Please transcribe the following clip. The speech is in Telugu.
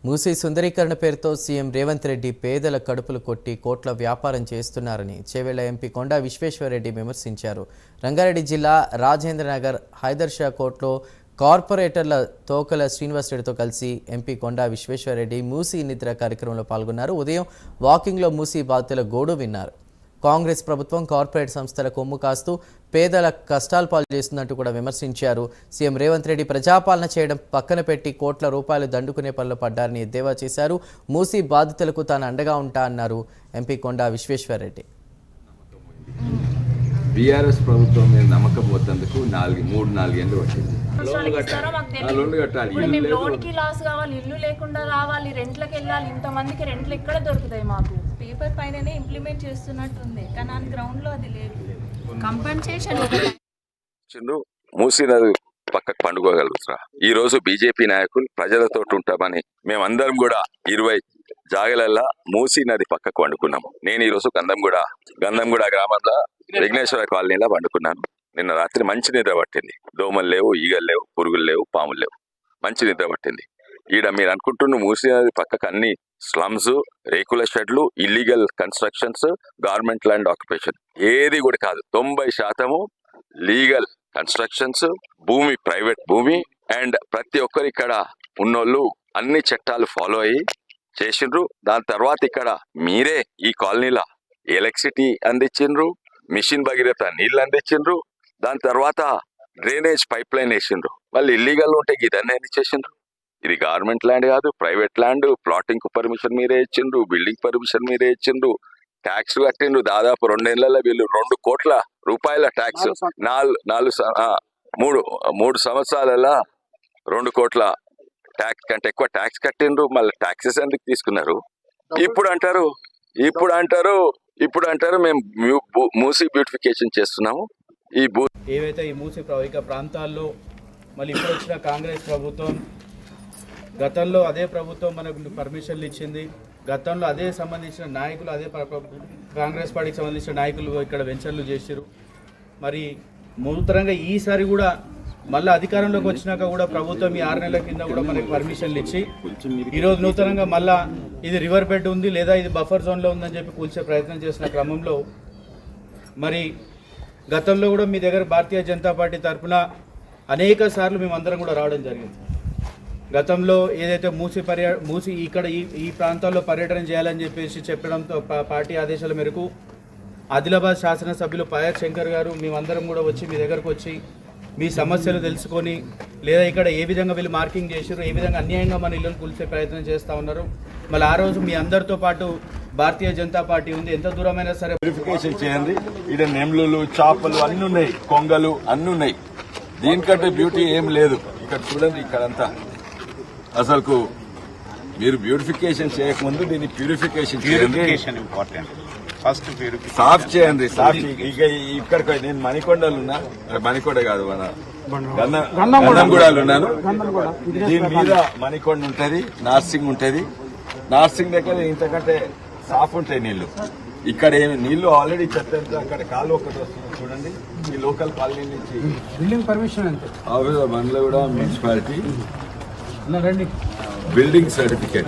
మూసీ సుందరీకరణ పేరుతో సీఎం రేవంత్ రెడ్డి పేదల కడుపులు కొట్టి కోట్ల వ్యాపారం చేస్తున్నారని చేవెళ్ల ఎంపీ కొండా విశ్వేశ్వరరెడ్డి విమర్శించారు. రంగారెడ్డి జిల్లా రాజేంద్రనగర్ హైదర్ షా కోర్టులో కార్పొరేటర్ల తోకల శ్రీనివాసరెడ్డితో కలిసి ఎంపీ కొండా విశ్వేశ్వరరెడ్డి మూసీ నిద్ర కార్యక్రమంలో పాల్గొన్నారు. ఉదయం వాకింగ్లో మూసీ బాధితుల గోడు విన్నారు. కాంగ్రెస్ ప్రభుత్వం కార్పొరేట్ సంస్థల కొమ్ము కాస్తూ పేదల కష్టాలు పాలు చేస్తుందంటూ కూడా విమర్శించారు. సీఎం రేవంత్ రెడ్డి ప్రజాపాలన చేయడం పక్కన పెట్టి కోట్ల రూపాయలు దండుకునే పనిలో పడ్డారని ఎద్దేవా చేశారు. మూసీ బాధితులకు తాను అండగా ఉంటా అన్నారు ఎంపీ కొండా విశ్వేశ్వరరెడ్డి. బీఆర్ఎస్ ప్రభుత్వం మీద నమ్మకం పోతందుకు 3-4 ఏళ్ళు పట్టింది. లోన్కి లాస్ కావాలి, ఇల్లు లేకుండా రావాలి, రెంట్లకు వెళ్ళాలి. ఇంతమందికి రెంట్లు ఎక్కడ దొరుకుతాయి? మాకు పేపర్ పైననే ఇంప్లిమెంట్ చేస్తున్నట్టుంది, కానీ ఆన్ గ్రౌండ్ లో అది లేదు. కంపెన్సేషన్ మూసీ నది పక్కకు పండుకోగలుగుతారా? ఈ రోజు బీజేపీ నాయకులు ప్రజలతో ఉంటామని మేమందరం కూడా 20 జాగలల్లా మూసీ నది పక్కకు వండుకున్నాము. నేను ఈ రోజు గంధంగూడ గ్రామంలో విఘ్నేశ్వర కాలనీలో వండుకున్నాను. నిన్న రాత్రి మంచి నిద్ర పట్టింది. దోమలు లేవు, ఈగలు లేవు, పురుగులు లేవు, పాములు లేవు, మంచి నిద్ర పట్టింది. ఈడ మీరు అనుకుంటున్న మూసీ నది పక్కకు అన్ని స్లమ్స్, రేకుల షెడ్లు, illegal constructions, government land occupation ఏది కూడా కాదు. 90% లీగల్ కన్స్ట్రక్షన్స్, భూమి ప్రైవేట్ భూమి. అండ్ ప్రతి ఒక్కరు ఇక్కడ ఉన్నోళ్ళు అన్ని చట్టాలు ఫాలో అయ్యి చేసిండ్రు. దాని తర్వాత ఇక్కడ మీరే ఈ కాలనీలో ఎలక్ట్రిసిటీ అందించిండ్రు, మిషన్ భగీరథ నీళ్ళు అందించిండ్రు, దాని తర్వాత డ్రైనేజ్ పైప్ లైన్ వేసిండ్రు. వాళ్ళు ఇల్లీగల్ ఉంటే ఇదన్నీ చేసిండ్రు. ఇది గవర్నమెంట్ ల్యాండ్ కాదు, ప్రైవేట్ ల్యాండ్. ప్లాటింగ్ పర్మిషన్ మీరే ఇచ్చిండ్రు, బిల్డింగ్ పర్మిషన్ మీరే ఇచ్చిండ్రు, ట్యాక్స్ కట్టిండ్రు. దాదాపు 2 నెలల్లో వీళ్ళు 2 కోట్ల రూపాయల ట్యాక్స్, 3 సంవత్సరాలలో 2 కోట్ల ట్యాక్స్ కంటే ఎక్కువ ట్యాక్స్ కట్టిండ్రు. మళ్ళీ ట్యాక్సెస్ ఎందుకు తీసుకున్నారు? ఇప్పుడు అంటారు మేము మూసీ బ్యూటిఫికేషన్ చేస్తున్నాము. ఏవైతే ఈ మూసీ ప్రాంతాల్లో మళ్ళీ ఇప్పుడు వచ్చిన కాంగ్రెస్ ప్రభుత్వం, గతంలో అదే ప్రభుత్వం మనకు పర్మిషన్లు ఇచ్చింది. గతంలో అదే సంబంధించిన నాయకులు, అదే కాంగ్రెస్ పార్టీకి సంబంధించిన నాయకులు ఇక్కడ వెంచర్లు చేశారు. మరి నూతనంగా ఈసారి కూడా మళ్ళీ అధికారంలోకి వచ్చినాక కూడా ప్రభుత్వం ఈ 6 నెలల కింద కూడా మనకి పర్మిషన్లు ఇచ్చి ఈరోజు నూతనంగా మళ్ళా ఇది రివర్ బెడ్ ఉంది లేదా ఇది బఫర్ జోన్లో ఉందని చెప్పి కూల్చే ప్రయత్నం చేసిన క్రమంలో మరి గతంలో కూడా మీ దగ్గర భారతీయ జనతా పార్టీ తరఫున అనేక సార్లు మేమందరం కూడా రావడం జరిగింది. గతంలో ఏదైతే మూసీ ఇక్కడ ఈ ప్రాంతాల్లో పర్యటన చేయాలని చెప్పేసి చెప్పడంతో పార్టీ ఆదేశాల మేరకు ఆదిలాబాద్ శాసనసభ్యులు పయాత్ శంకర్ గారు మేమందరం కూడా వచ్చి మీ దగ్గరకు వచ్చి మీ సమస్యలు తెలుసుకొని, లేదా ఇక్కడ ఏ విధంగా వీళ్ళు మార్కింగ్ చేశారు, ఏ విధంగా అన్యాయంగా మన ఇళ్ళను కూల్చే ప్రయత్నం చేస్తూ ఉన్నారు. మళ్ళీ ఆ రోజు మీ అందరితో పాటు భారతీయ జనతా పార్టీ ఉంది. ఎంత దూరమైనా సరే వెరిఫికేషన్ చేయండి. ఇక్కడ నెమ్లులు, చేపలు అన్ని ఉన్నాయి, కొంగలు అన్ని ఉన్నాయి. దీనికంటే బ్యూటీ ఏం లేదు. ఇక్కడ చూడండి, ఇక్కడంతా అసలు మీరు బ్యూటిఫికేషన్ చేయకముందు దీన్ని ప్యూరిఫికేషన్ ఇంపార్టెంట్. ఫస్ట్ సాఫ్ చేయండి. ఇక ఇక్కడ నేను మణికొండలు ఉన్నా, మణికొండ కాదు మన గంధంగూడలు ఉన్నాను. దీని మీద మణికొండ ఉంటది, నార్సింగ్ ఉంటది. నార్సింగ్ దగ్గర ఇంతకంటే సాఫ్ ఉంటాయి నీళ్లు. ఇక్కడ ఏమి నీళ్లు ఆల్రెడీ చెత్త అక్కడ కాలు ఒకటి వస్తుంది చూడండి. ఈ లోకల్ కాలనీ నుంచి బిల్డింగ్ పర్మిషన్ అంతే. మనలో కూడా మున్సిపాలిటీ బిల్డింగ్ సర్టిఫికేట్